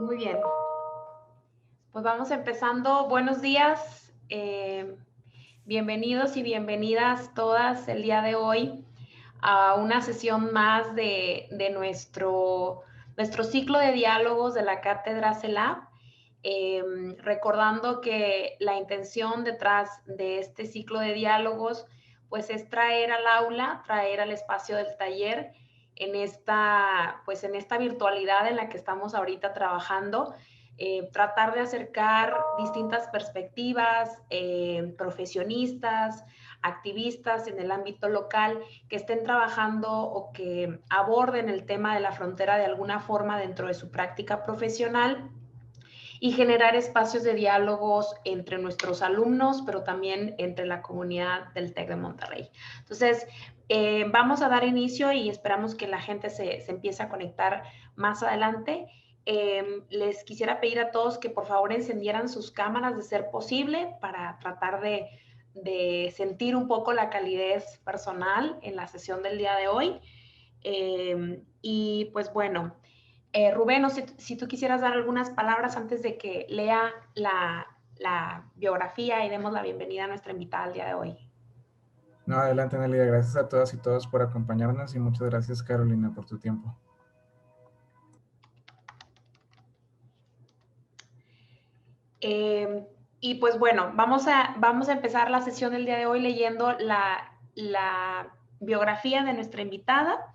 Muy bien, pues vamos empezando. Buenos días, bienvenidos y bienvenidas todas el día de hoy a una sesión más de nuestro ciclo de diálogos de la Cátedra CELAB. Recordando que la intención detrás de este ciclo de diálogos pues es traer al aula, traer al espacio del taller en esta virtualidad en la que estamos ahorita trabajando, tratar de acercar distintas perspectivas, profesionistas, activistas en el ámbito local que estén trabajando o que aborden el tema de la frontera de alguna forma dentro de su práctica profesional y generar espacios de diálogos entre nuestros alumnos, pero también entre la comunidad del TEC de Monterrey. Entonces, vamos a dar inicio y esperamos que la gente se empiece a conectar más adelante. Les quisiera pedir a todos que por favor encendieran sus cámaras de ser posible para tratar de sentir un poco la calidez personal en la sesión del día de hoy. Y pues bueno, Rubén, no sé si tú quisieras dar algunas palabras antes de que lea la biografía y demos la bienvenida a nuestra invitada al día de hoy. No, adelante, Nelida. Gracias a todas y todos por acompañarnos y muchas gracias, Carolina, por tu tiempo. Y pues bueno, vamos a empezar la sesión del día de hoy leyendo la biografía de nuestra invitada.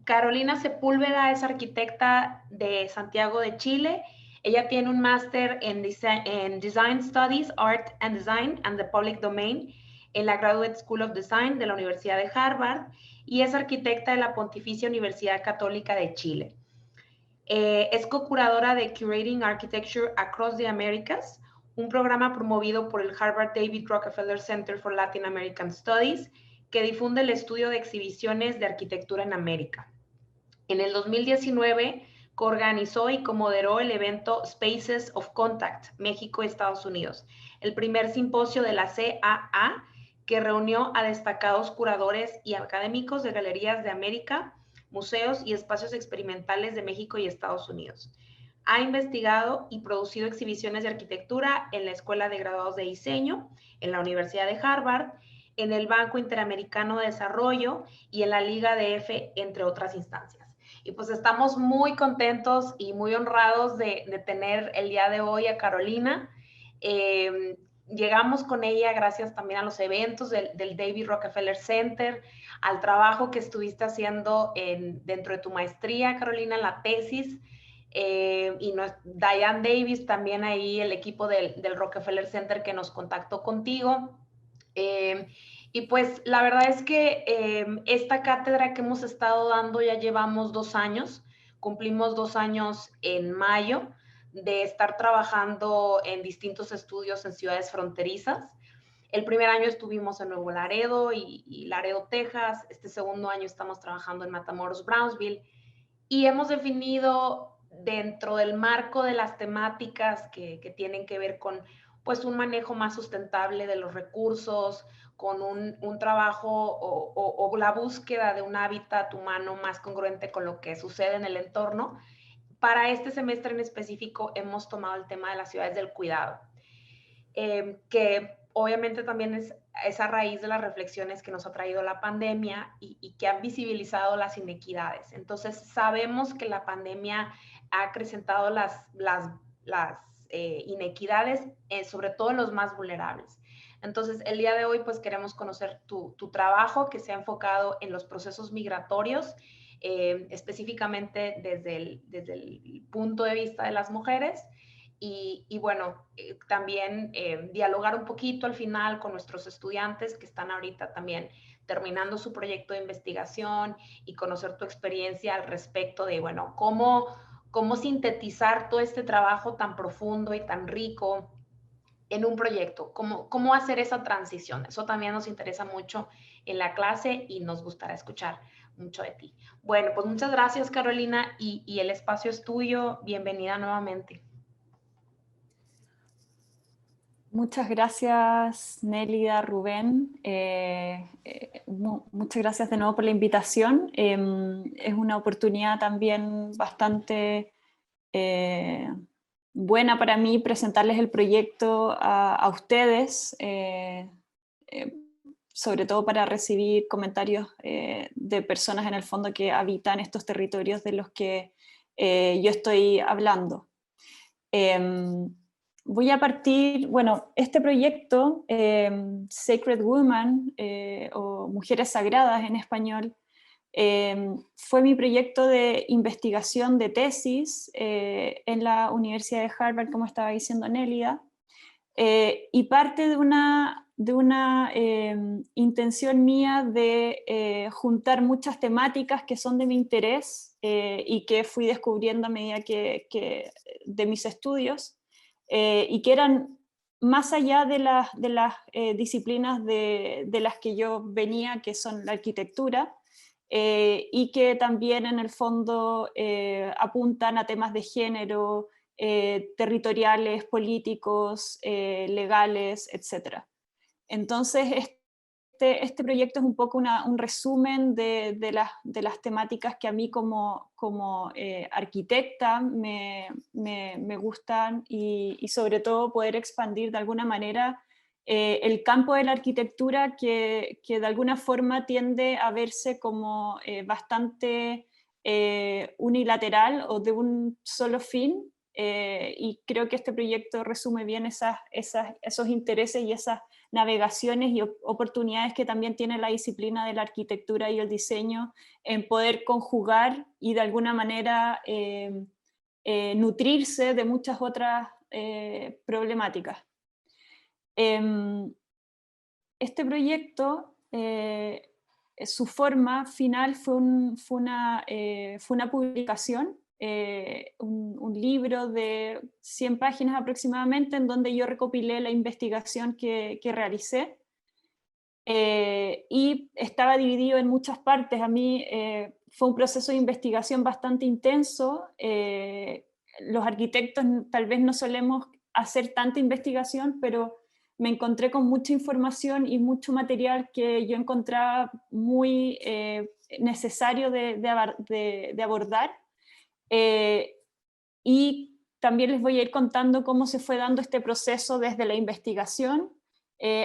Carolina Sepúlveda es arquitecta de Santiago de Chile. Ella tiene un máster en Design Studies, Art and Design and the Public Domain en la Graduate School of Design de la Universidad de Harvard y es arquitecta de la Pontificia Universidad Católica de Chile. Es co-curadora de Curating Architecture Across the Americas, un programa promovido por el Harvard David Rockefeller Center for Latin American Studies, que difunde el estudio de exhibiciones de arquitectura en América. En el 2019, coorganizó y comoderó el evento Spaces of Contact, México y Estados Unidos, el primer simposio de la CAA, que reunió a destacados curadores y académicos de galerías de América, museos y espacios experimentales de México y Estados Unidos. Ha investigado y producido exhibiciones de arquitectura en la Escuela de Graduados de Diseño, en la Universidad de Harvard, en el Banco Interamericano de Desarrollo y en la Liga DF, entre otras instancias. Y pues estamos muy contentos y muy honrados de tener el día de hoy a Carolina. Llegamos con ella gracias también a los eventos del David Rockefeller Center, al trabajo que estuviste haciendo dentro de tu maestría, Carolina, en la tesis, y Diane Davis, también ahí el equipo del Rockefeller Center que nos contactó contigo. Y pues la verdad es que esta cátedra que hemos estado dando ya llevamos 2 años, cumplimos 2 años en mayo de estar trabajando en distintos estudios en ciudades fronterizas. El primer año estuvimos en Nuevo Laredo y Laredo, Texas. Este segundo año estamos trabajando en Matamoros, Brownsville. Y hemos definido dentro del marco de las temáticas que tienen que ver con pues un manejo más sustentable de los recursos, con un trabajo o la búsqueda de un hábitat humano más congruente con lo que sucede en el entorno. Para este semestre en específico hemos tomado el tema de las ciudades del cuidado, que obviamente también es a raíz de las reflexiones que nos ha traído la pandemia y que han visibilizado las inequidades. Entonces, sabemos que la pandemia ha acrecentado las inequidades, sobre todo en los más vulnerables. Entonces, el día de hoy, pues queremos conocer tu trabajo que se ha enfocado en los procesos migratorios, específicamente desde el punto de vista de las mujeres. Y bueno, también dialogar un poquito al final con nuestros estudiantes que están ahorita también terminando su proyecto de investigación y conocer tu experiencia al respecto de, bueno, cómo sintetizar todo este trabajo tan profundo y tan rico en un proyecto, cómo hacer esa transición. Eso también nos interesa mucho en la clase y nos gustará escuchar mucho de ti. Bueno, pues muchas gracias, Carolina, y el espacio es tuyo. Bienvenida nuevamente. Muchas gracias, Nélida, Rubén. Muchas gracias de nuevo por la invitación. Es una oportunidad también bastante buena para mí presentarles el proyecto a ustedes, sobre todo para recibir comentarios de personas en el fondo que habitan estos territorios de los que yo estoy hablando. Voy a partir, bueno, este proyecto, Sacred Woman, o Mujeres Sagradas en español, fue mi proyecto de investigación de tesis en la Universidad de Harvard, como estaba diciendo Nélida, y parte de una intención mía de juntar muchas temáticas que son de mi interés y que fui descubriendo a medida que de mis estudios, y que eran más allá de las disciplinas de las que yo venía, que son la arquitectura, y que también en el fondo apuntan a temas de género, territoriales, políticos, legales, etc. Entonces, este proyecto es un poco un resumen de las temáticas que a mí como arquitecta me gustan, y sobre todo poder expandir de alguna manera el campo de la arquitectura que de alguna forma tiende a verse como bastante unilateral o de un solo fin, y creo que este proyecto resume bien esos intereses y esas navegaciones y oportunidades que también tiene la disciplina de la arquitectura y el diseño en poder conjugar y de alguna manera nutrirse de muchas otras problemáticas. Este proyecto, su forma final fue una publicación, un libro de 100 páginas aproximadamente, en donde yo recopilé la investigación que realicé, y estaba dividido en muchas partes. A mí fue un proceso de investigación bastante intenso. Los arquitectos tal vez no solemos hacer tanta investigación, pero me encontré con mucha información y mucho material que yo encontraba muy necesario de abordar. Y también les voy a ir contando cómo se fue dando este proceso desde la investigación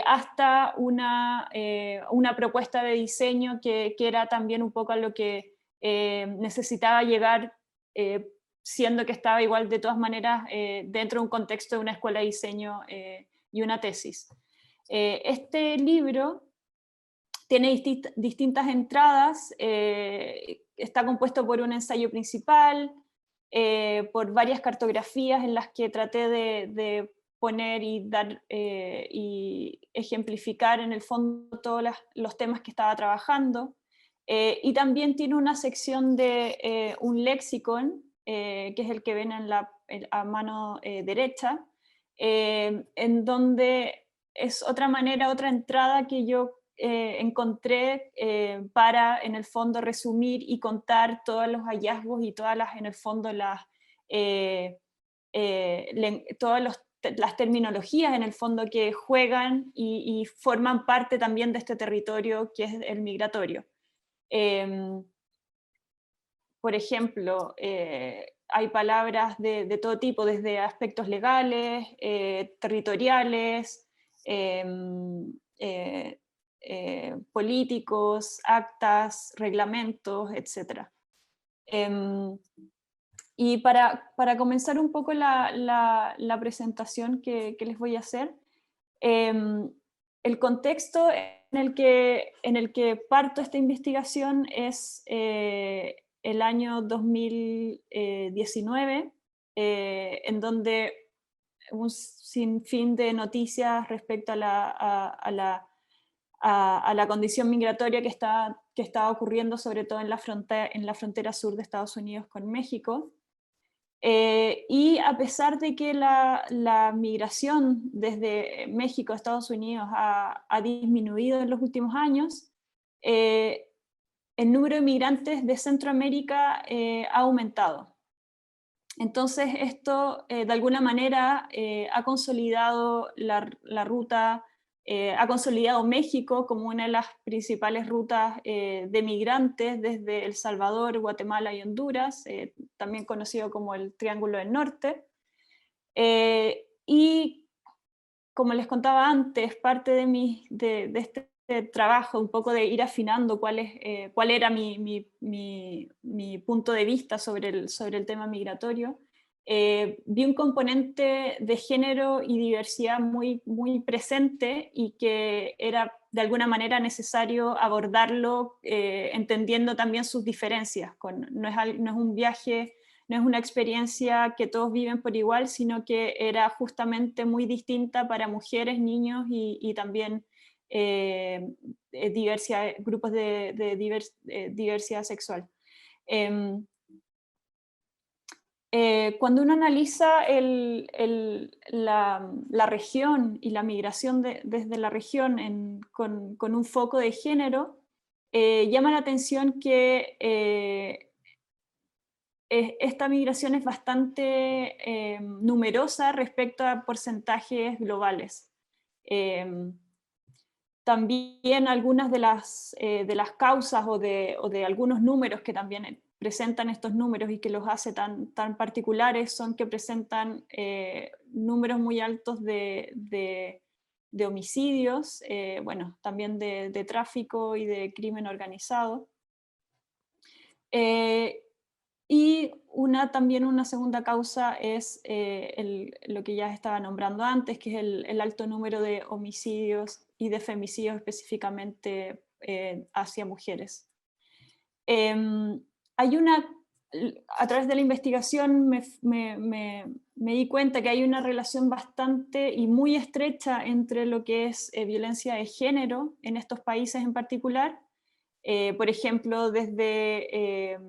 hasta una propuesta de diseño que era también un poco a lo que necesitaba llegar, siendo que estaba igual de todas maneras dentro de un contexto de una escuela de diseño y una tesis. Este libro tiene distintas entradas, está compuesto por un ensayo principal, por varias cartografías en las que traté de poner y dar y ejemplificar en el fondo todos los temas que estaba trabajando, y también tiene una sección de un lexicon, que es el que ven a mano derecha, en donde es otra manera, otra entrada que yo encontré para, en el fondo, resumir y contar todos los hallazgos y todas las, en el fondo, todas las terminologías, en el fondo, que juegan y forman parte también de este territorio que es el migratorio. Por ejemplo, hay palabras de todo tipo, desde aspectos legales, territoriales, políticos, actas, reglamentos, etc. Y para comenzar un poco la presentación que les voy a hacer, el contexto en el que parto esta investigación es el año 2019, en donde un sinfín de noticias respecto a la condición migratoria que está ocurriendo, sobre todo en la frontera sur de Estados Unidos con México. Y a pesar de que la migración desde México a Estados Unidos ha disminuido en los últimos años, el número de migrantes de Centroamérica ha aumentado. Entonces esto de alguna manera ha consolidado la ruta Ha consolidado México como una de las principales rutas de migrantes desde El Salvador, Guatemala y Honduras, también conocido como el Triángulo del Norte. Y como les contaba antes, parte de este trabajo, un poco de ir afinando cuál era mi punto de vista sobre el tema migratorio, vi un componente de género y diversidad muy, muy presente y que era de alguna manera necesario abordarlo entendiendo también sus diferencias. No es un viaje, no es una experiencia que todos viven por igual, sino que era justamente muy distinta para mujeres, niños y también grupos de diversidad sexual. Cuando uno analiza la región y la migración desde la región con un foco de género, llama la atención que esta migración es bastante numerosa respecto a porcentajes globales. También algunas de las causas o de algunos números que también presentan estos números y que los hace tan particulares son que presentan números muy altos de homicidios, bueno, también de tráfico y de crimen organizado. Y también una segunda causa es lo que ya estaba nombrando antes, que es el alto número de homicidios y de femicidios específicamente hacia mujeres. A través de la investigación me di cuenta que hay una relación bastante y muy estrecha entre lo que es violencia de género en estos países en particular. Por ejemplo, desde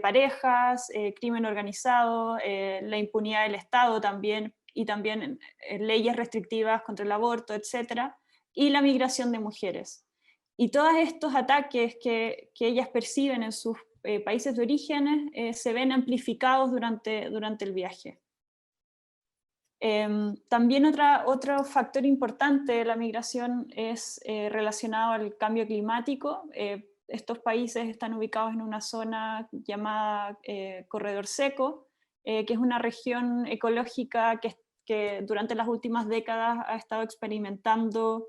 parejas, crimen organizado, la impunidad del Estado también, y también leyes restrictivas contra el aborto, etc., y la migración de mujeres. Y todos estos ataques que ellas perciben en sus países de origen se ven amplificados durante el viaje. También otro factor importante de la migración es relacionado al cambio climático. Estos países están ubicados en una zona llamada Corredor Seco, que es una región ecológica que durante las últimas décadas ha estado experimentando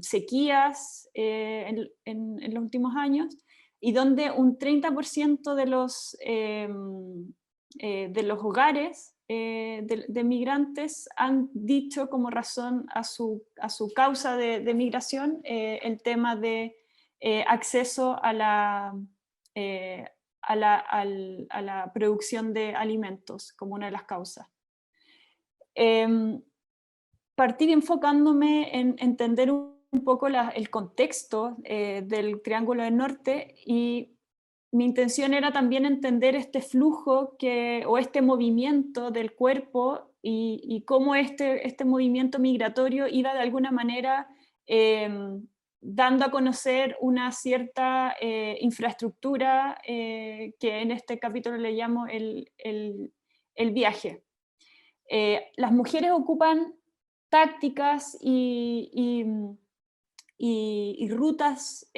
sequías en los últimos años, y donde un 30% de los hogares de migrantes han dicho como razón a su causa de migración el tema de acceso a la producción de alimentos como una de las causas. Partir enfocándome en entender un poco el contexto del Triángulo del Norte, y mi intención era también entender este flujo o este movimiento del cuerpo y cómo este movimiento migratorio iba de alguna manera dando a conocer una cierta infraestructura que en este capítulo le llamo el viaje. Las mujeres ocupan tácticas y rutas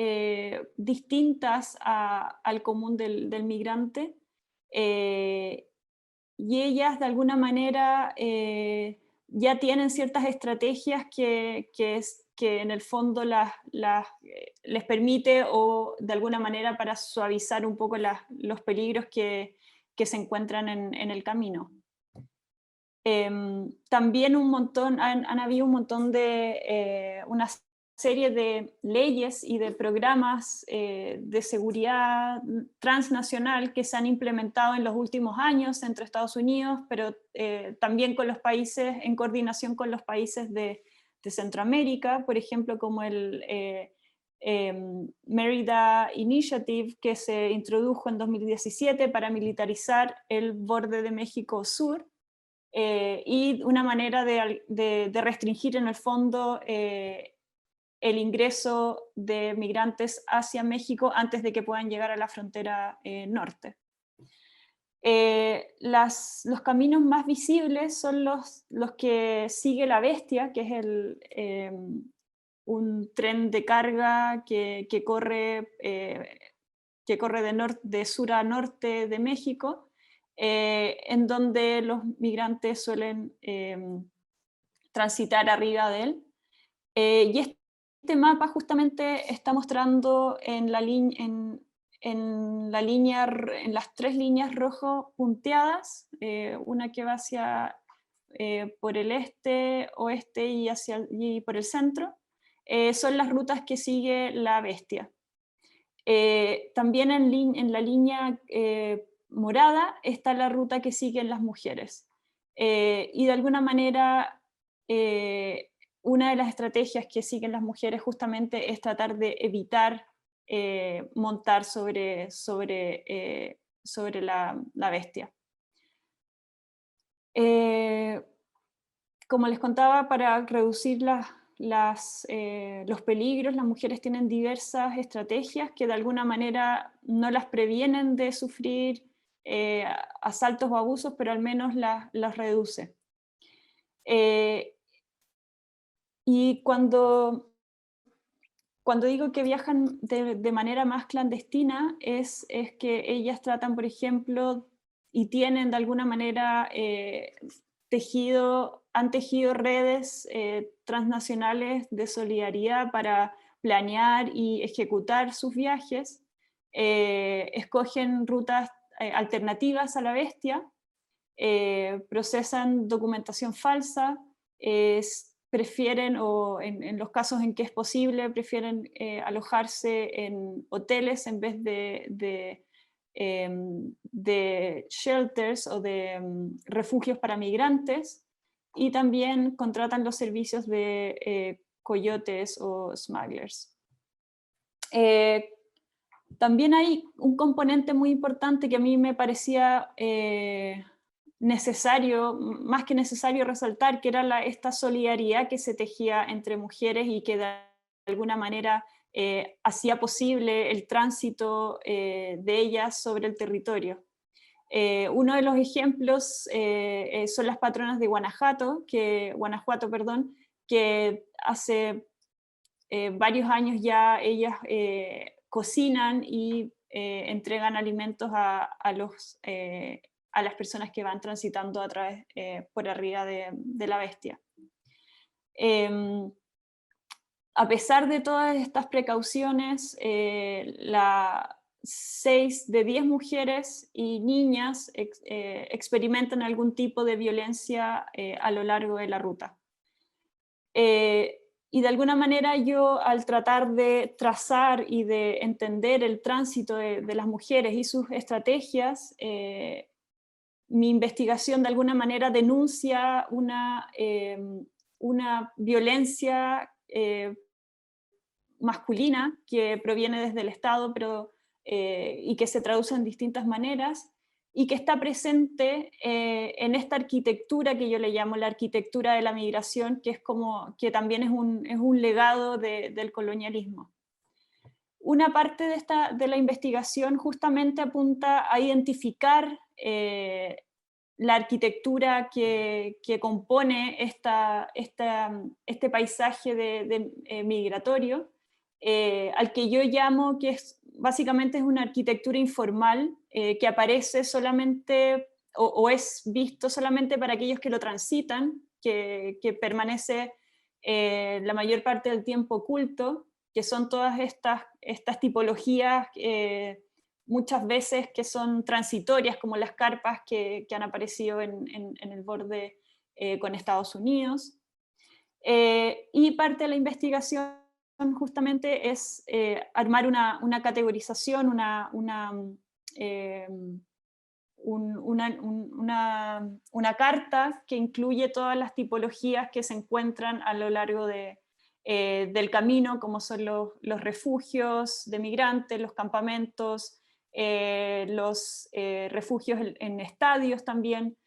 distintas al común del migrante, y ellas de alguna manera ya tienen ciertas estrategias que en el fondo les permite, o de alguna manera para suavizar un poco los peligros que se encuentran en el camino. También han habido un montón de una serie de leyes y de programas de seguridad transnacional que se han implementado en los últimos años entre Estados Unidos, pero también con los países, en coordinación con los países de Centroamérica, por ejemplo, como el Mérida Initiative, que se introdujo en 2017 para militarizar el borde de México Sur, y una manera de restringir en el fondo el ingreso de migrantes hacia México antes de que puedan llegar a la frontera norte. Los caminos más visibles son los que sigue la Bestia, que es un tren de carga que corre de sur a norte de México, en donde los migrantes suelen transitar arriba de él. Y este mapa justamente está mostrando en las 3 líneas rojo punteadas, una que va hacia por el este, oeste y por el centro, son las rutas que sigue la Bestia. También en la línea morada está la ruta que siguen las mujeres. Y de alguna manera, una de las estrategias que siguen las mujeres justamente es tratar de evitar montar sobre la Bestia. Como les contaba, para reducir los peligros, las mujeres tienen diversas estrategias que de alguna manera no las previenen de sufrir asaltos o abusos, pero al menos las reduce. Y cuando digo que viajan de manera más clandestina, es que ellas tratan, por ejemplo, y tienen de alguna manera han tejido redes transnacionales de solidaridad para planear y ejecutar sus viajes, escogen rutas alternativas a la Bestia, procesan documentación falsa, prefieren, o en los casos en que es posible, prefieren alojarse en hoteles en vez de shelters o de refugios para migrantes, y también contratan los servicios de coyotes o smugglers. También hay un componente muy importante que a mí me parecía necesario, más que necesario resaltar, que era esta solidaridad que se tejía entre mujeres y que de alguna manera hacía posible el tránsito de ellas sobre el territorio. Uno de los ejemplos son las patronas de Guanajuato, que hace varios años ya ellas cocinan y entregan alimentos a las personas que van transitando por arriba de la Bestia. A pesar de todas estas precauciones, 6 de 10 mujeres y niñas experimentan algún tipo de violencia a lo largo de la ruta. Y de alguna manera yo, al tratar de trazar y de entender el tránsito de las mujeres y sus estrategias, mi investigación de alguna manera denuncia una violencia masculina que proviene desde el Estado, y que se traduce en distintas maneras, y que está presente en esta arquitectura que yo le llamo la arquitectura de la migración, que también es un legado del colonialismo. Una parte de la investigación justamente apunta a identificar la arquitectura que compone este paisaje migratorio, al que yo llamo que básicamente es una arquitectura informal que aparece solamente o es visto solamente para aquellos que lo transitan, que permanece la mayor parte del tiempo oculto, que son todas estas tipologías muchas veces que son transitorias, como las carpas que han aparecido en el borde con Estados Unidos. Y parte de la investigación justamente es armar una categorización, una carta que incluye todas las tipologías que se encuentran a lo largo del camino, como son los refugios de migrantes, los campamentos, los refugios en estadios también,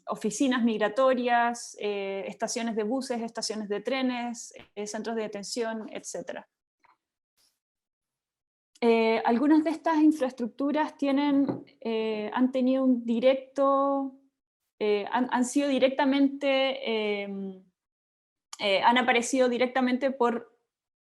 oficinas migratorias, estaciones de buses, estaciones de trenes, centros de detención, etc. Algunas de estas infraestructuras han tenido un directo, han sido directamente, han aparecido directamente por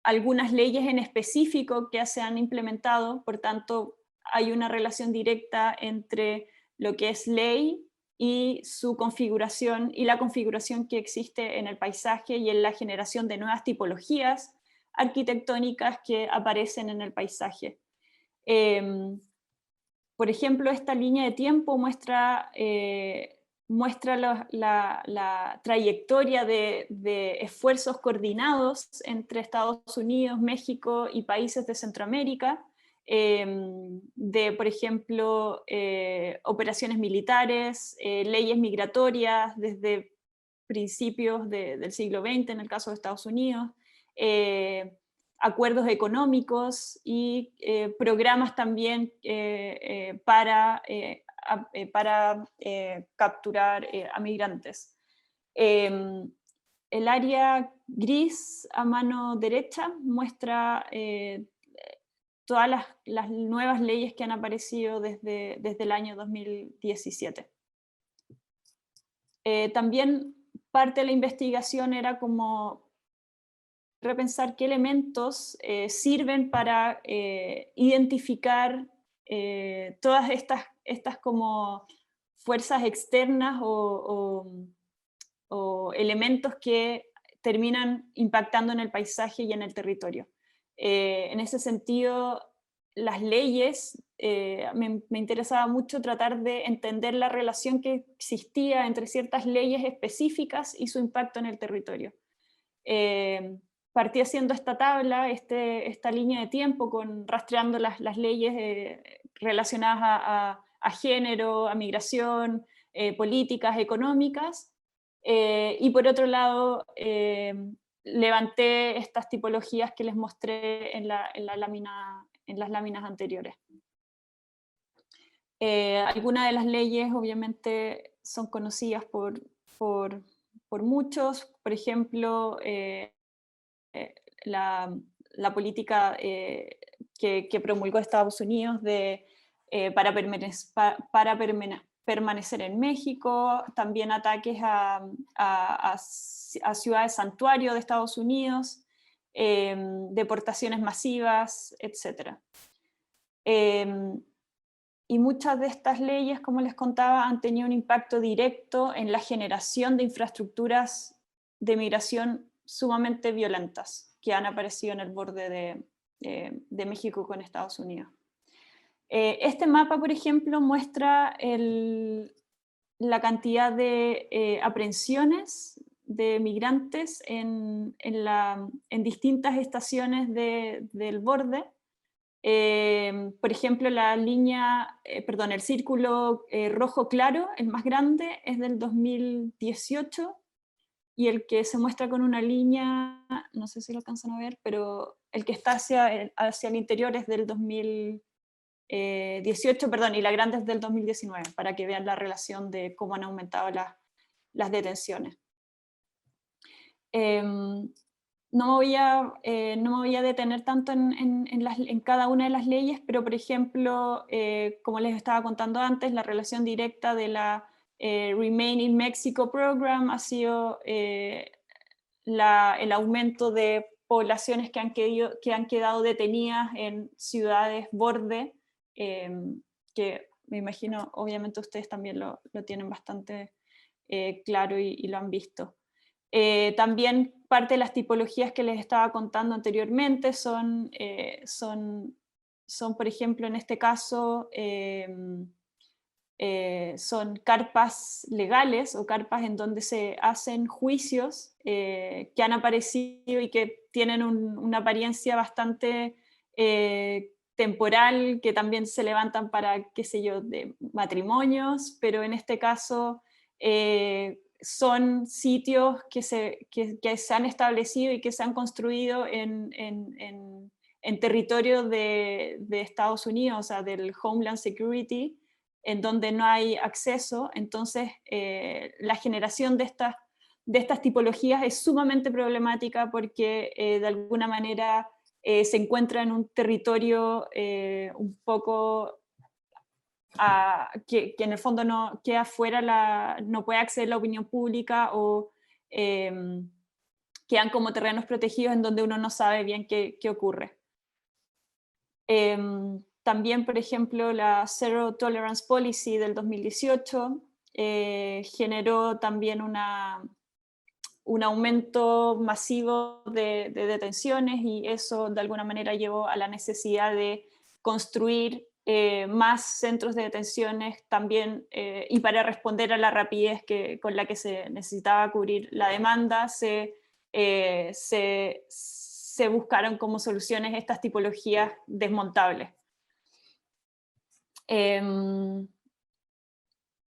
algunas leyes en específico que se han implementado, por tanto hay una relación directa entre lo que es ley y su configuración, y la configuración que existe en el paisaje y en la generación de nuevas tipologías arquitectónicas que aparecen en el paisaje. Por ejemplo, esta línea de tiempo muestra la trayectoria de esfuerzos coordinados entre Estados Unidos, México y países de Centroamérica, por ejemplo, operaciones militares, leyes migratorias desde principios del siglo XX en el caso de Estados Unidos, acuerdos económicos y programas también para capturar a migrantes. El área gris a mano derecha muestra todas las nuevas leyes que han aparecido desde el año 2017. También parte de la investigación era como repensar qué elementos sirven para identificar todas estas como fuerzas externas o elementos que terminan impactando en el paisaje y en el territorio. En ese sentido, las leyes, me interesaba mucho tratar de entender la relación que existía entre ciertas leyes específicas y su impacto en el territorio. Partí haciendo esta tabla, esta línea de tiempo, rastreando las leyes relacionadas a género, a migración, políticas económicas, y por otro lado levanté estas tipologías que les mostré en las láminas anteriores. Algunas de las leyes obviamente son conocidas por muchos, por ejemplo, la política que promulgó Estados Unidos para permanecer en México, también ataques a ciudades santuario de Estados Unidos, deportaciones masivas, etc. Y muchas de estas leyes, como les contaba, han tenido un impacto directo en la generación de infraestructuras de migración sumamente violentas que han aparecido en el borde de México con Estados Unidos. Este mapa, por ejemplo, muestra la cantidad de aprehensiones de migrantes en distintas estaciones del borde. Por ejemplo, el círculo rojo claro, el más grande, es del 2018, y el que se muestra con una línea, no sé si lo alcanzan a ver, pero el que está hacia el interior es del 2018, y la grande es del 2019, para que vean la relación de cómo han aumentado las detenciones. No me voy a detener tanto en cada una de las leyes, pero por ejemplo, como les estaba contando antes, la relación directa de la Remain in Mexico Program ha sido el aumento de poblaciones que han quedado detenidas en ciudades borde, que me imagino, obviamente ustedes también lo tienen bastante claro y lo han visto. También parte de las tipologías que les estaba contando anteriormente son por ejemplo, en este caso, son carpas legales o carpas en donde se hacen juicios que han aparecido y que tienen una apariencia bastante temporal, que también se levantan para, qué sé yo, de matrimonios, pero en este caso son sitios que se han establecido y que se han construido en territorio de Estados Unidos, o sea, del Homeland Security, en donde no hay acceso. Entonces la generación de estas tipologías es sumamente problemática porque de alguna manera se encuentra en un territorio un poco que en el fondo no queda fuera, no puede acceder a la opinión pública, o quedan como terrenos protegidos en donde uno no sabe bien qué ocurre. También, por ejemplo, la Zero Tolerance Policy del 2018 generó también un aumento masivo de detenciones, y eso de alguna manera llevó a la necesidad de construir más centros de detenciones también, y para responder a la rapidez con la que se necesitaba cubrir la demanda, se buscaron como soluciones estas tipologías desmontables.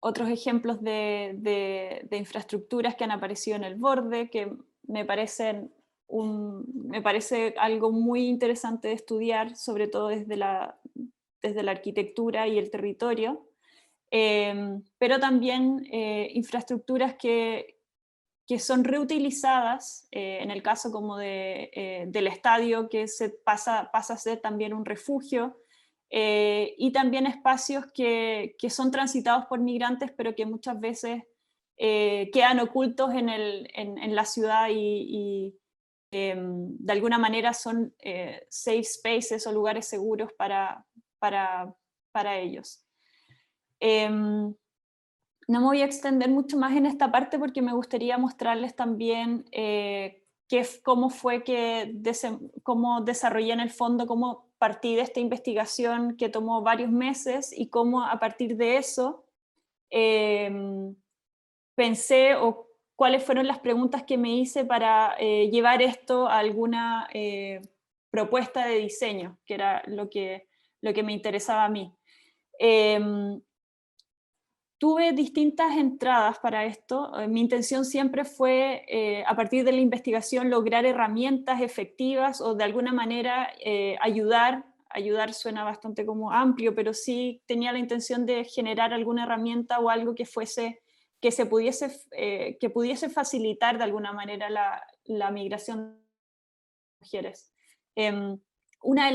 Otros ejemplos de infraestructuras que han aparecido en el borde, que me parece algo muy interesante de estudiar, sobre todo desde la arquitectura y el territorio, pero también infraestructuras que son reutilizadas, en el caso como del estadio, que pasa a ser también un refugio, y también espacios que son transitados por migrantes, pero que muchas veces quedan ocultos en la ciudad, y de alguna manera son safe spaces o lugares seguros para ellos. No me voy a extender mucho más en esta parte, porque me gustaría mostrarles también cómo desarrollé en el fondo, cómo partí de esta investigación que tomó varios meses, y cómo a partir de eso pensé, o cuáles fueron las preguntas que me hice para llevar esto a alguna propuesta de diseño, que era lo que me interesaba a mí. Tuve distintas entradas para esto. Mi intención siempre fue, a partir de la investigación, lograr herramientas efectivas, o de alguna manera ayudar suena bastante como amplio, pero sí tenía la intención de generar alguna herramienta o algo que pudiese facilitar de alguna manera la migración de mujeres. Una de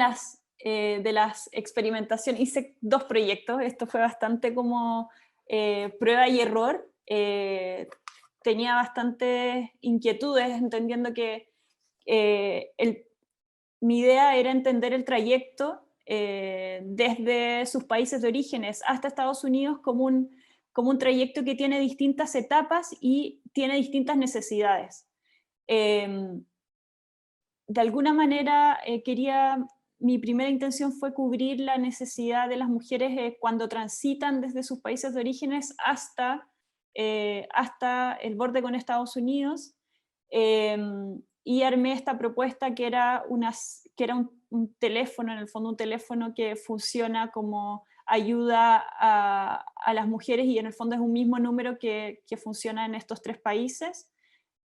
las experimentaciones, hice 2 proyectos, esto fue bastante como prueba y error. Tenía bastantes inquietudes, entendiendo que mi idea era entender el trayecto desde sus países de orígenes hasta Estados Unidos como un trayecto que tiene distintas etapas y tiene distintas necesidades. De alguna manera mi primera intención fue cubrir la necesidad de las mujeres cuando transitan desde sus países de orígenes hasta el borde con Estados Unidos, y armé esta propuesta que era un teléfono, en el fondo un teléfono que funciona como ayuda a las mujeres, y en el fondo es un mismo número que funciona en estos 3 países,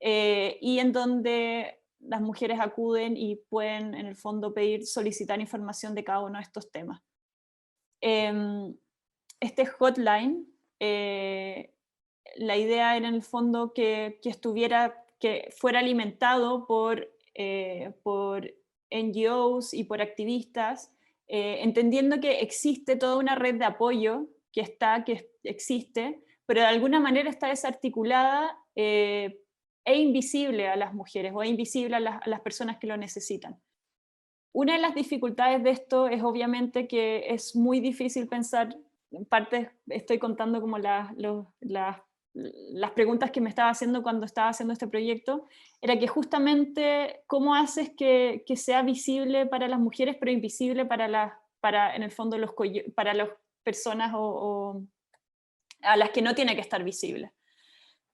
y en donde las mujeres acuden y pueden en el fondo solicitar información de cada uno de estos temas. Este hotline, la idea era en el fondo que fuera alimentado por NGOs y por activistas, entendiendo que existe toda una red de apoyo que existe, pero de alguna manera está desarticulada e invisible a las mujeres, o invisible a las personas que lo necesitan. Una de las dificultades de esto es obviamente que es muy difícil pensar, en parte estoy contando como las preguntas que me estaba haciendo cuando estaba haciendo este proyecto, era que justamente cómo haces que sea visible para las mujeres, pero invisible en el fondo para las personas o a las que no tiene que estar visible.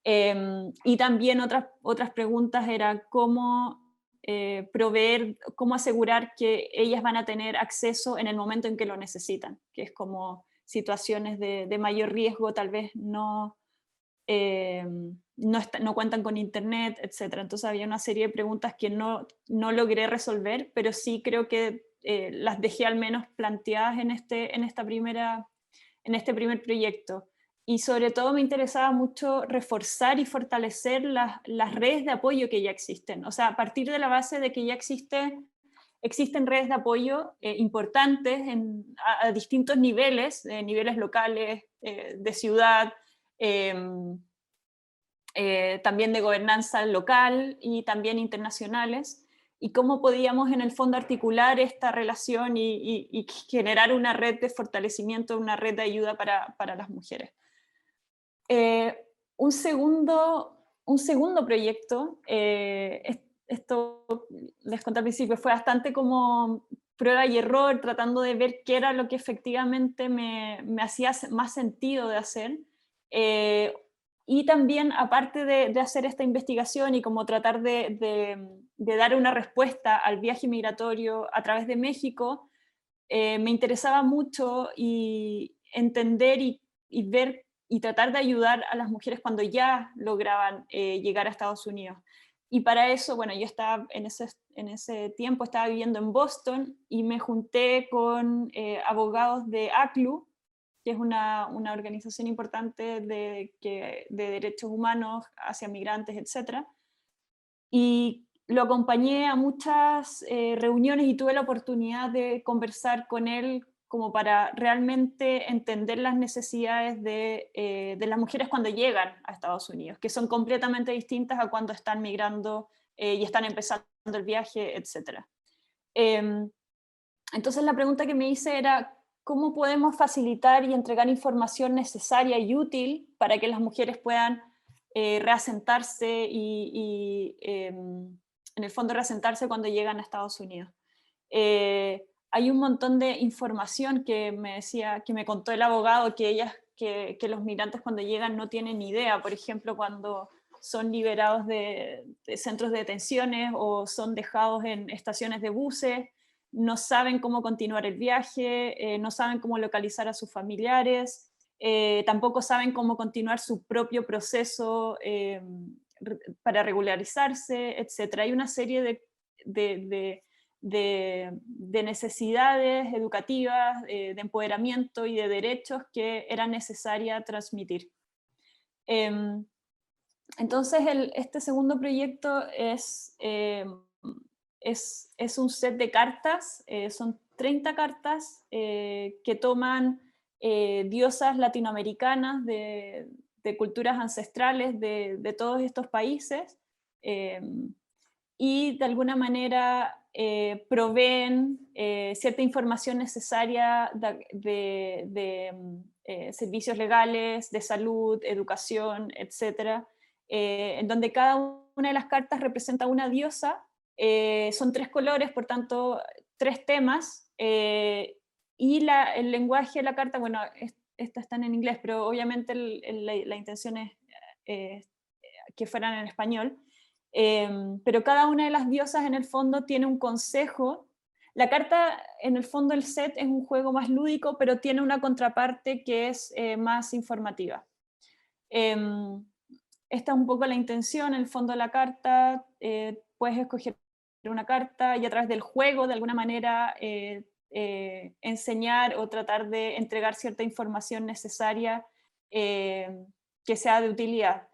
Y también otras preguntas era cómo cómo asegurar que ellas van a tener acceso en el momento en que lo necesitan, que es como situaciones de mayor riesgo, tal vez no cuentan con internet, etc. Entonces había una serie de preguntas que no logré resolver, pero sí creo que las dejé al menos planteadas en este primer proyecto. Y sobre todo me interesaba mucho reforzar y fortalecer las redes de apoyo que ya existen. O sea, a partir de la base de que ya existe existen redes de apoyo importantes a distintos niveles, niveles locales, de ciudad, también de gobernanza local y también internacionales, y cómo podíamos en el fondo articular esta relación y generar una red de fortalecimiento, una red de ayuda para las mujeres. Un segundo proyecto, esto les conté al principio, fue bastante como prueba y error, tratando de ver qué era lo que efectivamente me hacía más sentido de hacer. Y también, aparte de hacer esta investigación y como tratar de dar una respuesta al viaje migratorio a través de México, me interesaba mucho entender y ver y tratar de ayudar a las mujeres cuando ya lograban llegar a Estados Unidos. Y para eso, bueno, yo estaba en ese tiempo estaba viviendo en Boston y me junté con abogados de ACLU, que es una organización importante de derechos humanos hacia migrantes, etc. Y lo acompañé a muchas reuniones y tuve la oportunidad de conversar con él como para realmente entender las necesidades de las mujeres cuando llegan a Estados Unidos, que son completamente distintas a cuando están migrando y están empezando el viaje, etc. Entonces la pregunta que me hice era, ¿cómo podemos facilitar y entregar información necesaria y útil para que las mujeres puedan reasentarse y en el fondo reasentarse cuando llegan a Estados Unidos? Hay un montón de información que me contó el abogado, que los migrantes cuando llegan no tienen ni idea. Por ejemplo, cuando son liberados de centros de detenciones o son dejados en estaciones de buses, no saben cómo continuar el viaje, no saben cómo localizar a sus familiares, tampoco saben cómo continuar su propio proceso para regularizarse, etc. Hay una serie de necesidades educativas, de empoderamiento y de derechos que era necesaria transmitir. Entonces este segundo proyecto es un set de cartas, son 30 cartas que toman diosas latinoamericanas de culturas ancestrales de todos estos países, y de alguna manera proveen cierta información necesaria de servicios legales, de salud, educación, etc., en donde cada una de las cartas representa una diosa. Son 3 colores, por tanto, 3 temas, y el lenguaje de la carta, bueno, estas están en inglés, pero obviamente la intención es que fueran en español. Pero cada una de las diosas en el fondo tiene un consejo. La carta, en el fondo, el set es un juego más lúdico, pero tiene una contraparte que es más informativa. Esta es un poco la intención, en el fondo de la carta. Puedes escoger una carta y a través del juego, de alguna manera, enseñar o tratar de entregar cierta información necesaria que sea de utilidad.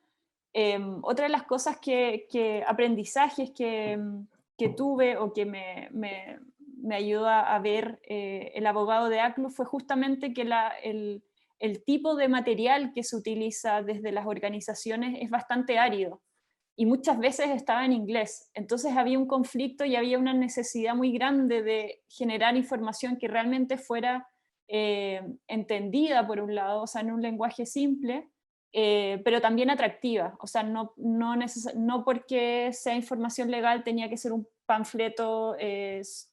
Otra de las cosas aprendizajes que tuve o que me ayudó a ver el abogado de ACLU fue justamente que el tipo de material que se utiliza desde las organizaciones es bastante árido y muchas veces estaba en inglés. Entonces había un conflicto y había una necesidad muy grande de generar información que realmente fuera entendida por un lado, o sea, en un lenguaje simple, pero también atractiva. O sea, no porque sea información legal tenía que ser un panfleto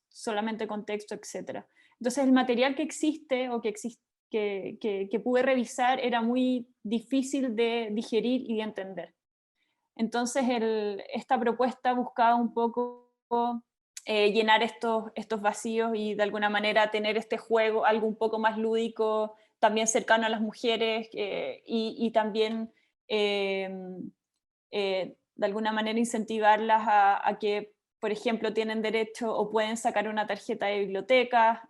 solamente con texto, etc. Entonces el material que existe o que pude revisar era muy difícil de digerir y de entender. Entonces esta propuesta buscaba un poco llenar estos vacíos y de alguna manera tener este juego, algo un poco más lúdico, también cercano a las mujeres y también de alguna manera incentivarlas a que, por ejemplo, tienen derecho o pueden sacar una tarjeta de biblioteca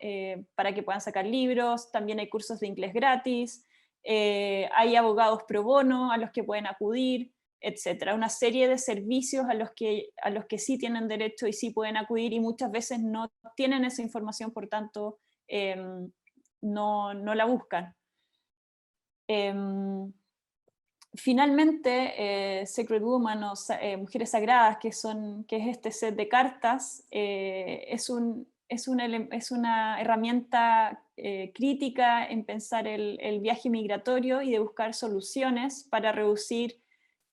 para que puedan sacar libros. También hay cursos de inglés gratis, hay abogados pro bono a los que pueden acudir. etcétera. Una serie de servicios a los que sí tienen derecho y sí pueden acudir, y muchas veces no tienen esa información, por tanto, no la buscan. Finalmente, Sacred Woman o Mujeres Sagradas, que es este set de cartas, es una herramienta crítica en pensar el viaje migratorio y de buscar soluciones para reducir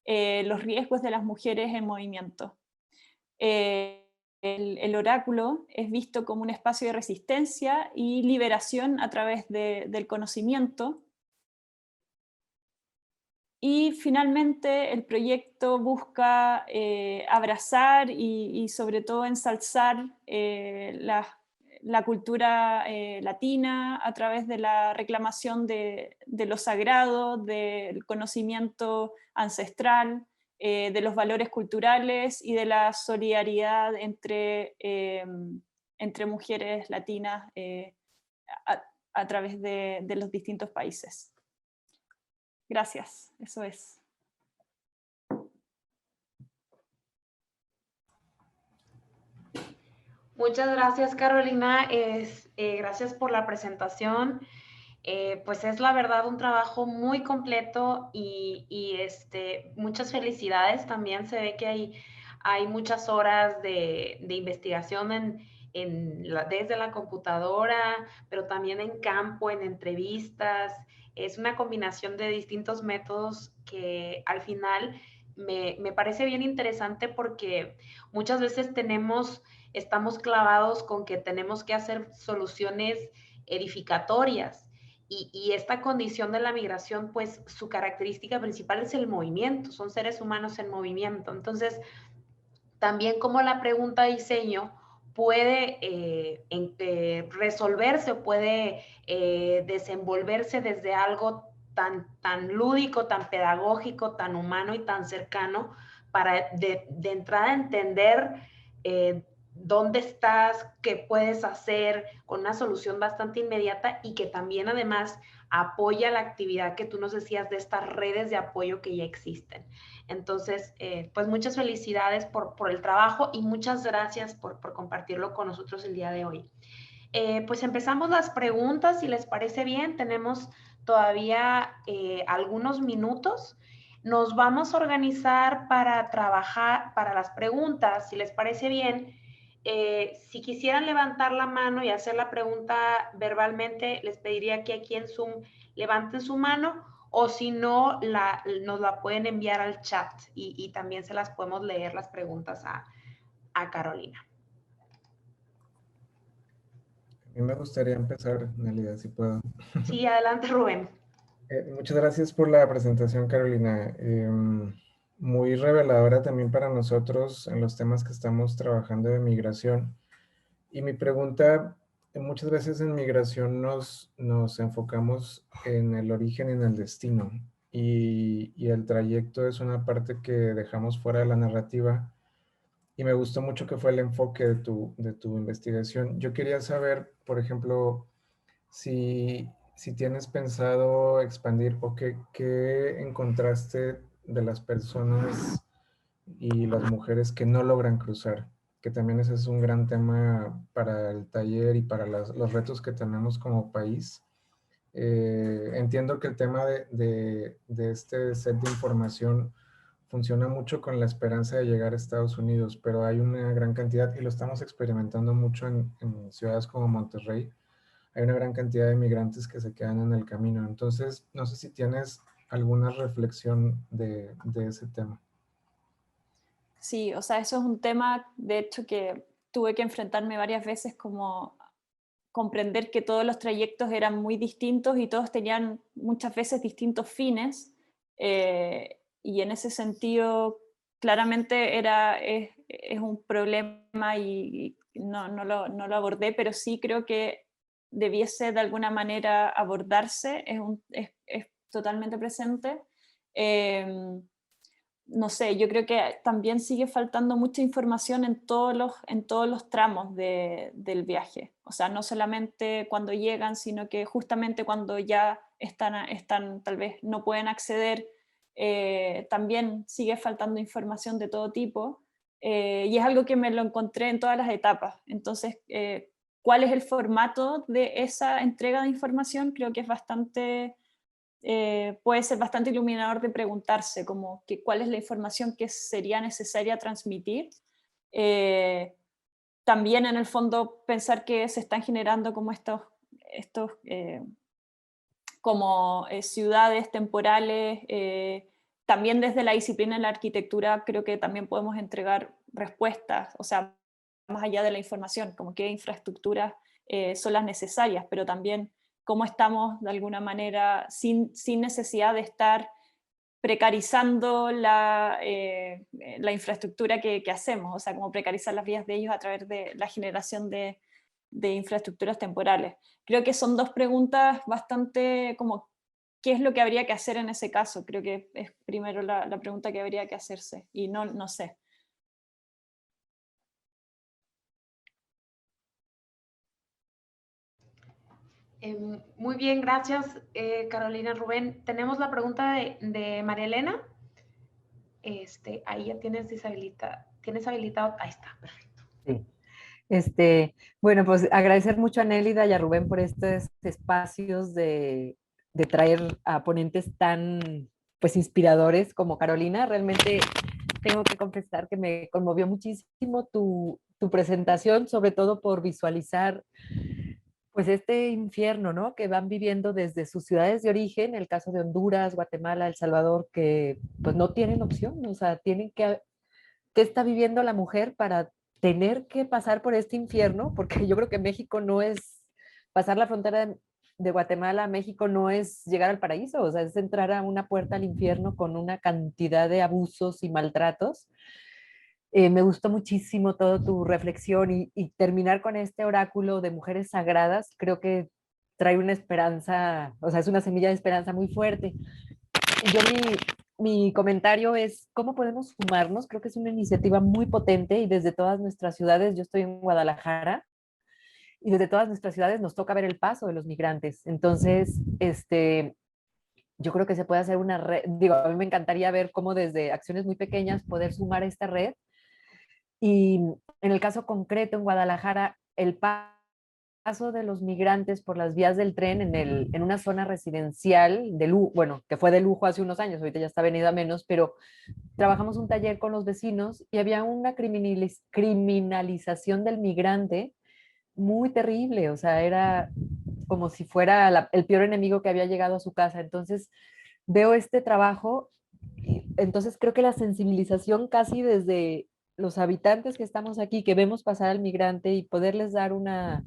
los riesgos de las mujeres en movimiento. El oráculo es visto como un espacio de resistencia y liberación a través del conocimiento. Y finalmente el proyecto busca abrazar y sobre todo ensalzar la cultura latina a través de la reclamación de lo sagrado, del conocimiento ancestral, de los valores culturales y de la solidaridad entre mujeres latinas a través de los distintos países. Gracias, eso es. Muchas gracias, Carolina. Gracias por la presentación. Pues es la verdad un trabajo muy completo y muchas felicidades. También se ve que hay muchas horas de investigación desde la computadora, pero también en campo, en entrevistas. Es una combinación de distintos métodos que al final me parece bien interesante, porque muchas veces estamos clavados con que tenemos que hacer soluciones edificatorias. Y esta condición de la migración, pues su característica principal es el movimiento, son seres humanos en movimiento. Entonces, también como la pregunta de diseño puede resolverse o puede desenvolverse desde algo tan lúdico, tan pedagógico, tan humano y tan cercano, para de entrada entender dónde estás, qué puedes hacer, con una solución bastante inmediata, y que también además apoya la actividad que tú nos decías de estas redes de apoyo que ya existen. Entonces, pues muchas felicidades por el trabajo y muchas gracias por compartirlo con nosotros el día de hoy. Pues empezamos las preguntas, si les parece bien. Tenemos todavía algunos minutos. Nos vamos a organizar para trabajar para las preguntas, si les parece bien. Si quisieran levantar la mano y hacer la pregunta verbalmente, les pediría que aquí en Zoom levanten su mano, o si no, nos la pueden enviar al chat y también se las podemos leer las preguntas a Carolina. A mí me gustaría empezar, Nelida, si puedo. Sí, adelante, Rubén. Muchas gracias por la presentación, Carolina. Muy reveladora también para nosotros en los temas que estamos trabajando de migración. Y mi pregunta, muchas veces en migración nos enfocamos en el origen y en el destino. Y el trayecto es una parte que dejamos fuera de la narrativa. Y me gustó mucho que fue el enfoque de tu investigación. Yo quería saber, por ejemplo, si tienes pensado expandir o qué encontraste de las personas y las mujeres que no logran cruzar, que también ese es un gran tema para el taller y para los retos que tenemos como país. Entiendo que el tema de este set de información funciona mucho con la esperanza de llegar a Estados Unidos, pero hay una gran cantidad, y lo estamos experimentando mucho en ciudades como Monterrey. Hay una gran cantidad de migrantes que se quedan en el camino. Entonces, no sé si tienes alguna reflexión de ese tema. Sí, o sea, eso es un tema, de hecho, que tuve que enfrentarme varias veces, como comprender que todos los trayectos eran muy distintos y todos tenían muchas veces distintos fines, y en ese sentido claramente es un problema y no lo abordé, pero sí creo que debiese de alguna manera abordarse, es totalmente presente. No sé, yo creo que también sigue faltando mucha información en todos los tramos del viaje. O sea, no solamente cuando llegan, sino que justamente cuando ya están tal vez no pueden acceder también sigue faltando información de todo tipo, y es algo que me lo encontré en todas las etapas. Entonces, ¿cuál es el formato de esa entrega de información? Creo que es bastante, puede ser bastante iluminador de preguntarse como que, cuál es la información que sería necesaria transmitir. También en el fondo pensar que se están generando como estos como ciudades temporales, también desde la disciplina de la arquitectura creo que también podemos entregar respuestas, o sea, más allá de la información, como qué infraestructuras son las necesarias, pero también cómo estamos de alguna manera sin necesidad de estar precarizando la infraestructura que hacemos, o sea, como precarizar las vidas de ellos a través de la generación de infraestructuras temporales. Creo que son dos preguntas bastante como, ¿qué es lo que habría que hacer en ese caso? Creo que es primero la pregunta que habría que hacerse, y no sé. Muy bien, gracias, Carolina, Rubén. Tenemos la pregunta de María Elena. Ahí ya tienes habilitado, ahí está, perfecto. Sí. Bueno, pues agradecer mucho a Nélida y a Rubén por estos espacios de traer a ponentes tan pues inspiradores como Carolina. Realmente tengo que confesar que me conmovió muchísimo tu presentación, sobre todo por visualizar pues este infierno, ¿no? Que van viviendo desde sus ciudades de origen, el caso de Honduras, Guatemala, El Salvador, que pues no tienen opción, o sea, tienen que, ¿qué está viviendo la mujer para tener que pasar por este infierno? Porque yo creo que México no es, pasar la frontera de Guatemala a México no es llegar al paraíso, o sea, es entrar a una puerta al infierno con una cantidad de abusos y maltratos. Me gustó muchísimo toda tu reflexión y terminar con este oráculo de mujeres sagradas, creo que trae una esperanza, o sea, es una semilla de esperanza muy fuerte. Yo mi comentario es, ¿cómo podemos sumarnos? Creo que es una iniciativa muy potente y desde todas nuestras ciudades, yo estoy en Guadalajara, y desde todas nuestras ciudades nos toca ver el paso de los migrantes. Entonces, yo creo que se puede hacer una red, digo, a mí me encantaría ver cómo desde acciones muy pequeñas poder sumar a esta red. Y en el caso concreto en Guadalajara, el paso de los migrantes por las vías del tren en una zona residencial de lujo, bueno, que fue de lujo hace unos años, ahorita ya está venido a menos, pero trabajamos un taller con los vecinos y había una criminalización del migrante muy terrible, o sea, era como si fuera el peor enemigo que había llegado a su casa. Entonces, veo este trabajo, y entonces creo que la sensibilización casi desde los habitantes que estamos aquí, que vemos pasar al migrante y poderles dar una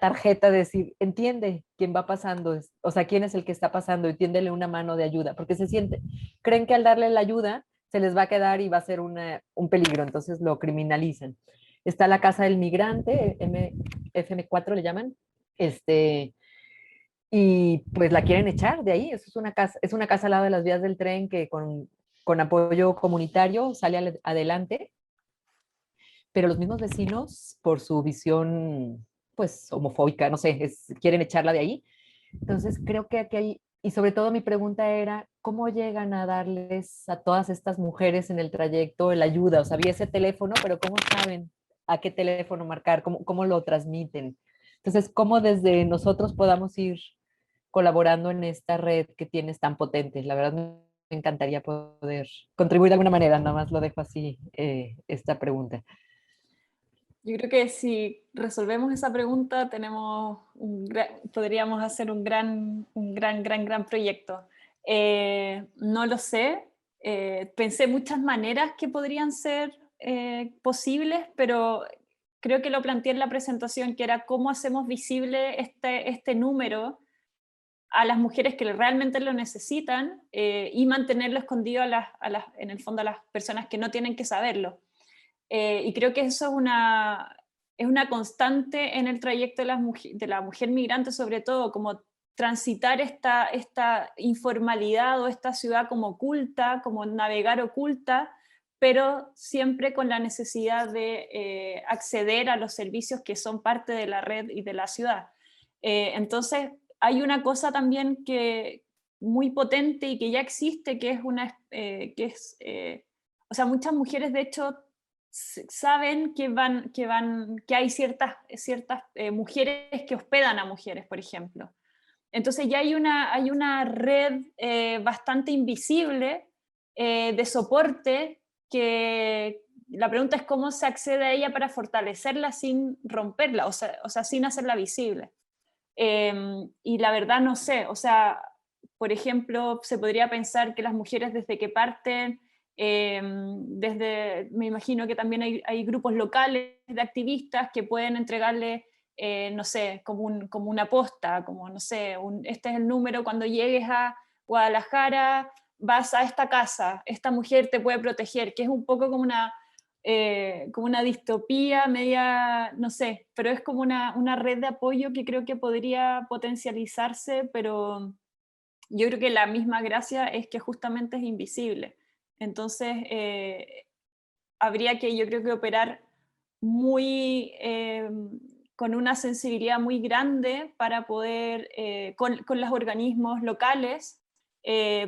tarjeta de decir, entiende quién va pasando, o sea, quién es el que está pasando, y tiéndele una mano de ayuda, porque se siente, creen que al darle la ayuda se les va a quedar y va a ser un peligro, entonces lo criminalizan. Está la Casa del Migrante, FM4 le llaman, y pues la quieren echar de ahí. Eso es una casa al lado de las vías del tren que con apoyo comunitario sale adelante, pero los mismos vecinos, por su visión pues homofóbica, no sé, quieren echarla de ahí. Entonces creo que aquí hay, y sobre todo mi pregunta era, ¿cómo llegan a darles a todas estas mujeres en el trayecto la ayuda? O sea, había ese teléfono, pero ¿cómo saben a qué teléfono marcar? ¿Cómo lo transmiten? Entonces, ¿cómo desde nosotros podamos ir colaborando en esta red que tienes tan potente? La verdad me encantaría poder contribuir de alguna manera, nada más lo dejo así, esta pregunta. Yo creo que si resolvemos esa pregunta podríamos hacer un gran proyecto. No lo sé, pensé muchas maneras que podrían ser posibles, pero creo que lo planteé en la presentación, que era cómo hacemos visible este número a las mujeres que realmente lo necesitan, y mantenerlo escondido en el fondo a las personas que no tienen que saberlo. Y creo que eso es una constante en el trayecto de la mujer migrante, sobre todo, como transitar esta informalidad o esta ciudad como oculta, como navegar oculta, pero siempre con la necesidad de acceder a los servicios que son parte de la red y de la ciudad. Entonces, hay una cosa también muy potente y que ya existe, que es o sea, muchas mujeres de hecho saben que hay ciertas mujeres que hospedan a mujeres, por ejemplo. Entonces ya hay una red bastante invisible de soporte, que la pregunta es cómo se accede a ella para fortalecerla sin romperla, o sea sin hacerla visible. Y la verdad no sé, o sea, por ejemplo, se podría pensar que las mujeres desde que parten, me imagino que también hay grupos locales de activistas que pueden entregarle, no sé, como una posta, como, no sé, este es el número, cuando llegues a Guadalajara, vas a esta casa, esta mujer te puede proteger, que es un poco como una distopía media, no sé, pero es como una red de apoyo que creo que podría potencializarse, pero yo creo que la misma gracia es que justamente es invisible. Entonces, habría que, yo creo que operar muy, con una sensibilidad muy grande para poder, con los organismos locales,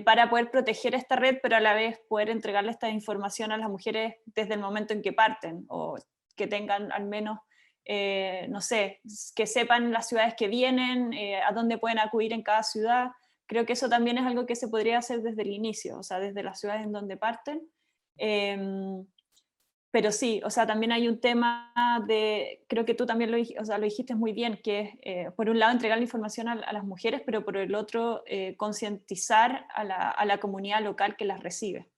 para poder proteger esta red, pero a la vez poder entregarle esta información a las mujeres desde el momento en que parten, o que tengan al menos, no sé, que sepan las ciudades que vienen, a dónde pueden acudir en cada ciudad. Creo que eso también es algo que se podría hacer desde el inicio, o sea, desde las ciudades en donde parten. Pero sí, o sea, también hay un tema de, creo que tú también o sea, lo dijiste muy bien, que es, por un lado, entregar la información a las mujeres, pero por el otro, concientizar a la comunidad local que las recibe.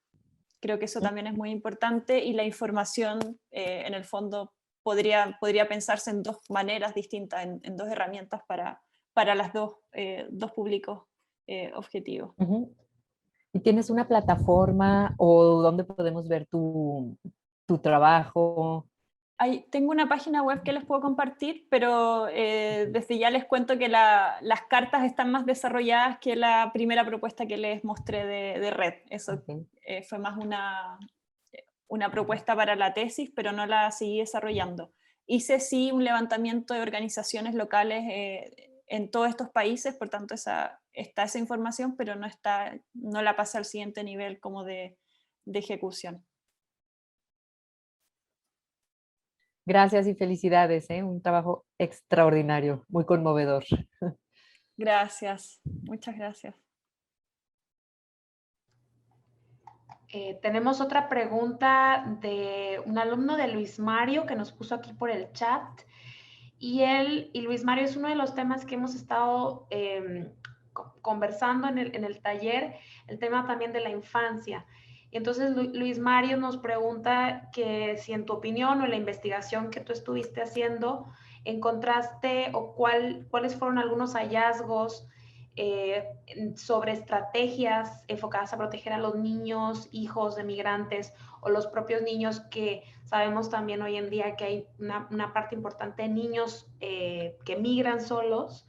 Creo que eso también es muy importante, y la información, en el fondo, podría pensarse en dos maneras distintas, en dos herramientas para los dos públicos objetivos. Ujú. ¿Y tienes una plataforma o dónde podemos ver tu trabajo? Tengo una página web que les puedo compartir, pero desde ya les cuento que las cartas están más desarrolladas que la primera propuesta que les mostré de red. Eso Ok. fue más una propuesta para la tesis, pero no la seguí desarrollando. Hice sí un levantamiento de organizaciones locales en todos estos países, por tanto está esa información, pero no la pasé al siguiente nivel como de ejecución. Gracias y felicidades, ¿eh? Un trabajo extraordinario, muy conmovedor. Gracias, muchas gracias. Tenemos otra pregunta de un alumno de Luis Mario que nos puso aquí por el chat. Y Luis Mario, es uno de los temas que hemos estado conversando en el taller, el tema también de la infancia. Y entonces Luis Mario nos pregunta que si en tu opinión o en la investigación que tú estuviste haciendo, encontraste o cuáles fueron algunos hallazgos sobre estrategias enfocadas a proteger a los niños, hijos de migrantes, o los propios niños, que sabemos también hoy en día que hay una parte importante de niños que migran solos.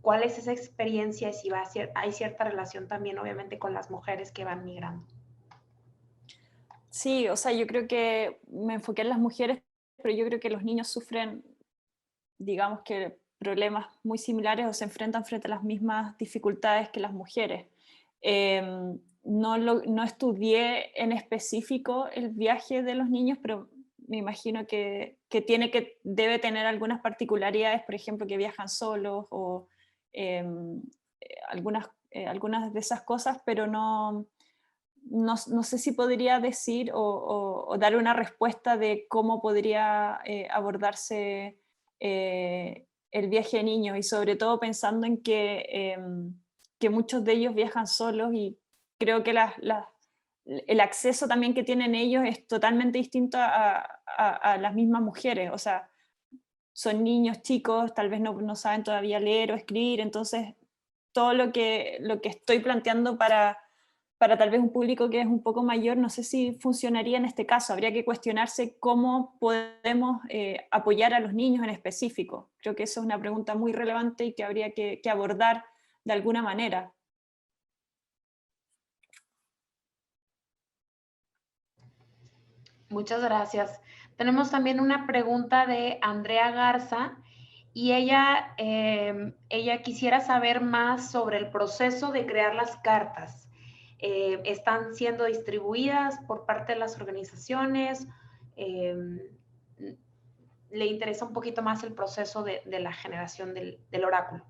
¿Cuál es esa experiencia y si hay cierta relación también obviamente con las mujeres que van migrando? Sí, o sea, yo creo que me enfoqué en las mujeres, pero yo creo que los niños sufren, digamos que problemas muy similares, o se enfrentan frente a las mismas dificultades que las mujeres. No estudié en específico el viaje de los niños, pero me imagino que debe tener algunas particularidades, por ejemplo, que viajan solos, o algunas de esas cosas, pero no sé si podría decir o dar una respuesta de cómo podría abordarse el viaje de niños, y sobre todo pensando en que muchos de ellos viajan solos, y creo que el acceso también que tienen ellos es totalmente distinto a las mismas mujeres. O sea, son niños chicos, tal vez no saben todavía leer o escribir, entonces todo lo que estoy planteando para tal vez un público que es un poco mayor, no sé si funcionaría en este caso. Habría que cuestionarse cómo podemos apoyar a los niños en específico. Creo que eso es una pregunta muy relevante y que habría que abordar de alguna manera. Muchas gracias. Tenemos también una pregunta de Andrea Garza, y ella quisiera saber más sobre el proceso de crear las cartas. ¿Están siendo distribuidas por parte de las organizaciones? Le interesa un poquito más el proceso de la generación del oráculo.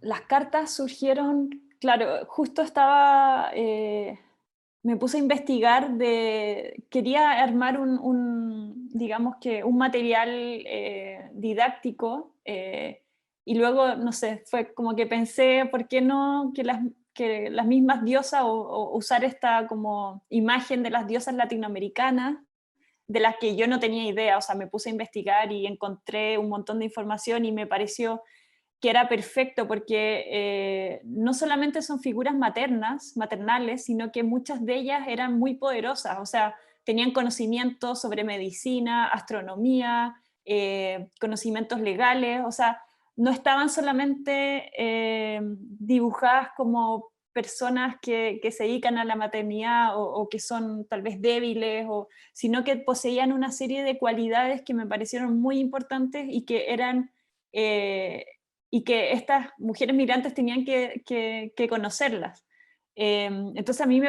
Las cartas surgieron, claro, justo estaba, me puse a investigar, quería armar digamos que un material didáctico, y luego, no sé, fue como que pensé, ¿por qué no que las mismas diosas, o usar esta como imagen de las diosas latinoamericanas, de las que yo no tenía idea? O sea, me puse a investigar y encontré un montón de información y me pareció que era perfecto porque no solamente son figuras maternales, sino que muchas de ellas eran muy poderosas, o sea, tenían conocimientos sobre medicina, astronomía, conocimientos legales, o sea, no estaban solamente dibujadas como personas que se dedican a la maternidad o que son tal vez débiles, sino que poseían una serie de cualidades que me parecieron muy importantes y que eran... y que estas mujeres migrantes tenían que conocerlas. Entonces a mí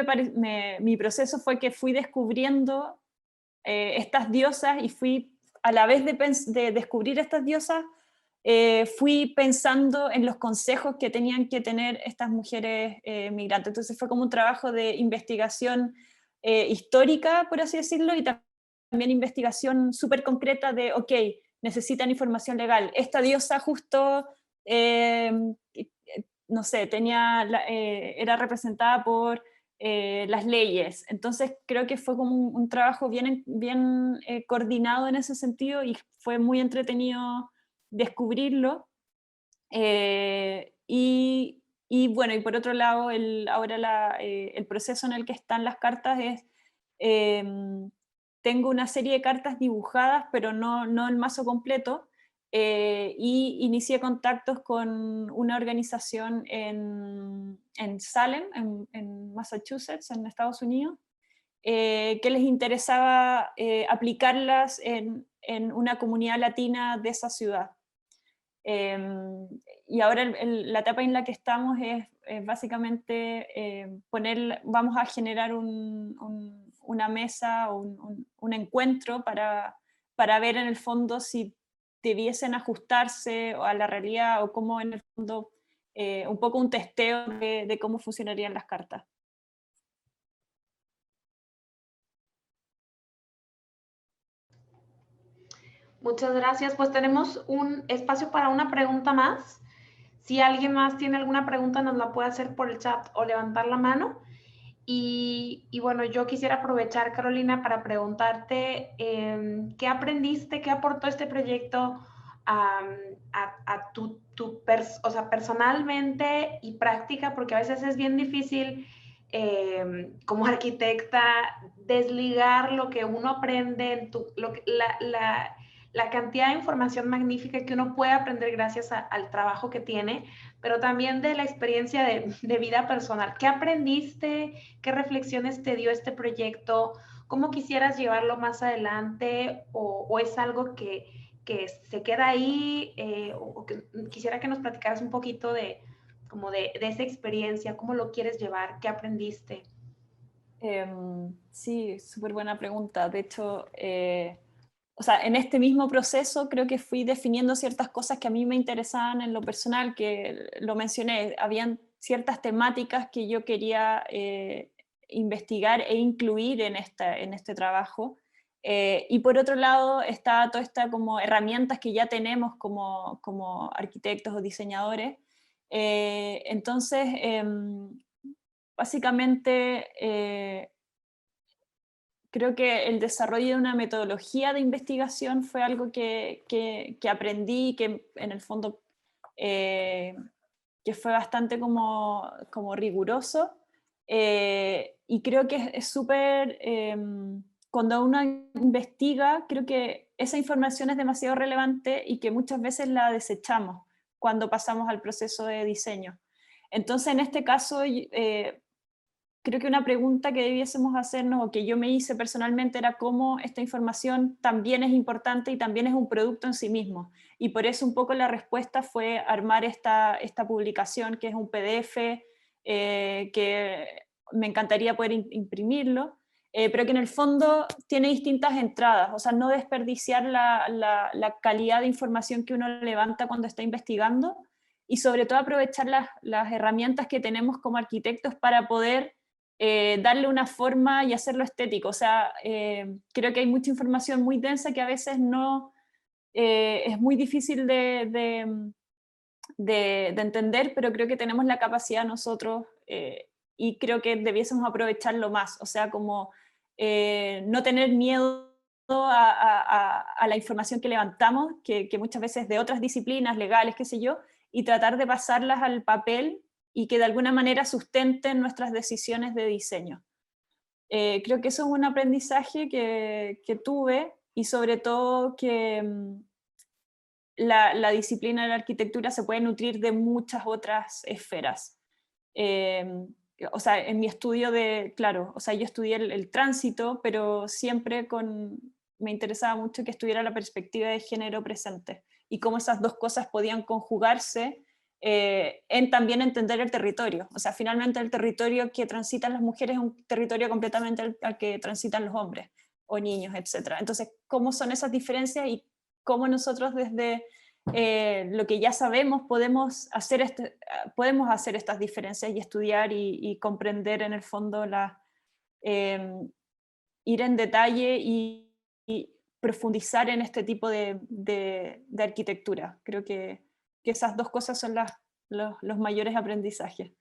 mi proceso fue que fui descubriendo estas diosas, y fui, a la vez de descubrir estas diosas, fui pensando en los consejos que tenían que tener estas mujeres migrantes. Entonces fue como un trabajo de investigación histórica, por así decirlo, y también investigación súper concreta de, ok, necesitan información legal. Esta diosa justo, no sé, era representada por las leyes. Entonces creo que fue como un trabajo bien coordinado en ese sentido, y fue muy entretenido descubrirlo. Y bueno, y por otro lado, ahora el proceso en el que están las cartas es, tengo una serie de cartas dibujadas, pero no el mazo completo, y inicié contactos con una organización en Salem, en Massachusetts, en Estados Unidos, que les interesaba aplicarlas en una comunidad latina de esa ciudad. Y ahora la etapa en la que estamos es básicamente vamos a generar una mesa o un encuentro para ver en el fondo si debiesen ajustarse a la realidad, o cómo en el fondo un poco un testeo de cómo funcionarían las cartas. Muchas gracias. Pues tenemos un espacio para una pregunta más. Si alguien más tiene alguna pregunta, nos la puede hacer por el chat o levantar la mano. Y bueno, yo quisiera aprovechar, Carolina, para preguntarte qué aprendiste, qué aportó este proyecto a o sea, personalmente y práctica, porque a veces es bien difícil como arquitecta desligar lo que uno aprende, la cantidad de información magnífica que uno puede aprender gracias al trabajo que tiene, pero también de la experiencia de vida personal. ¿Qué aprendiste? ¿Qué reflexiones te dio este proyecto? ¿Cómo quisieras llevarlo más adelante? ¿O es algo que se queda ahí? O que quisiera que nos platicaras un poquito de esa experiencia, cómo lo quieres llevar, qué aprendiste. Sí, súper buena pregunta. De hecho, o sea, en este mismo proceso creo que fui definiendo ciertas cosas que a mí me interesaban en lo personal, que lo mencioné, habían ciertas temáticas que yo quería investigar e incluir en este trabajo. Y por otro lado está toda esta como herramientas que ya tenemos como arquitectos o diseñadores. Entonces, básicamente, creo que el desarrollo de una metodología de investigación fue algo que aprendí, que en el fondo que fue bastante como riguroso. Y creo que es súper, cuando uno investiga, creo que esa información es demasiado relevante y que muchas veces la desechamos cuando pasamos al proceso de diseño. Entonces, en este caso, creo que una pregunta que debiésemos hacernos, o que yo me hice personalmente, era cómo esta información también es importante y también es un producto en sí mismo. Y por eso un poco la respuesta fue armar esta publicación, que es un PDF, que me encantaría poder imprimirlo, pero que en el fondo tiene distintas entradas, o sea, no desperdiciar la calidad de información que uno levanta cuando está investigando, y sobre todo aprovechar las herramientas que tenemos como arquitectos para poder darle una forma y hacerlo estético. O sea, creo que hay mucha información muy densa que a veces no es muy difícil de entender, pero creo que tenemos la capacidad nosotros, y creo que debiésemos aprovecharlo más. O sea, como no tener miedo a la información que levantamos, que muchas veces de otras disciplinas legales, qué sé yo, y tratar de pasarlas al papel y que de alguna manera sustenten nuestras decisiones de diseño. Creo que eso es un aprendizaje que tuve, y sobre todo que la disciplina de la arquitectura se puede nutrir de muchas otras esferas. O sea, en mi estudio claro, o sea, yo estudié el tránsito, pero siempre me interesaba mucho que estuviera la perspectiva de género presente, y cómo esas dos cosas podían conjugarse en también entender el territorio. O sea, finalmente el territorio que transitan las mujeres es un territorio completamente al que transitan los hombres o niños, etc. Entonces, ¿cómo son esas diferencias y cómo nosotros desde lo que ya sabemos podemos hacer estas diferencias y estudiar y comprender en el fondo ir en detalle y profundizar en este tipo de arquitectura? Creo que esas dos cosas son los mayores aprendizajes.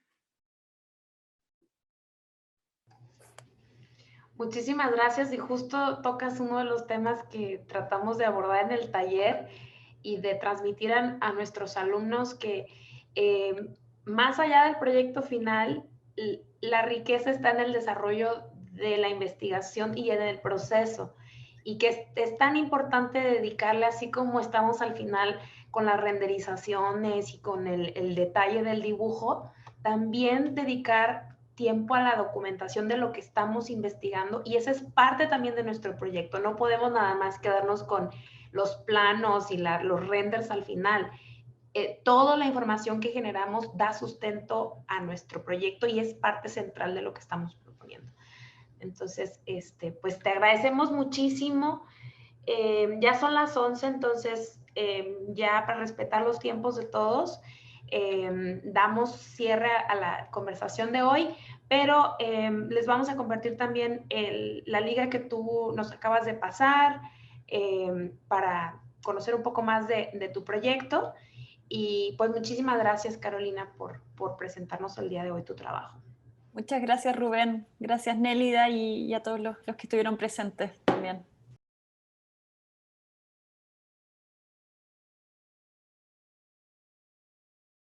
Muchísimas gracias, y justo tocas uno de los temas que tratamos de abordar en el taller y de transmitir a nuestros alumnos, que más allá del proyecto final, la riqueza está en el desarrollo de la investigación y en el proceso, y que es tan importante dedicarle, así como estamos al final con las renderizaciones y con el detalle del dibujo, también dedicar tiempo a la documentación de lo que estamos investigando, y esa es parte también de nuestro proyecto. No podemos nada más quedarnos con los planos y los renders al final. Toda la información que generamos da sustento a nuestro proyecto y es parte central de lo que estamos proponiendo. Entonces, pues te agradecemos muchísimo. Ya son las 11, entonces ya para respetar los tiempos de todos, damos cierre a la conversación de hoy, pero les vamos a compartir también la liga que tú nos acabas de pasar para conocer un poco más de tu proyecto. Y pues muchísimas gracias, Carolina, por presentarnos el día de hoy tu trabajo. Muchas gracias, Rubén. Gracias, Nélida, y a todos los que estuvieron presentes también.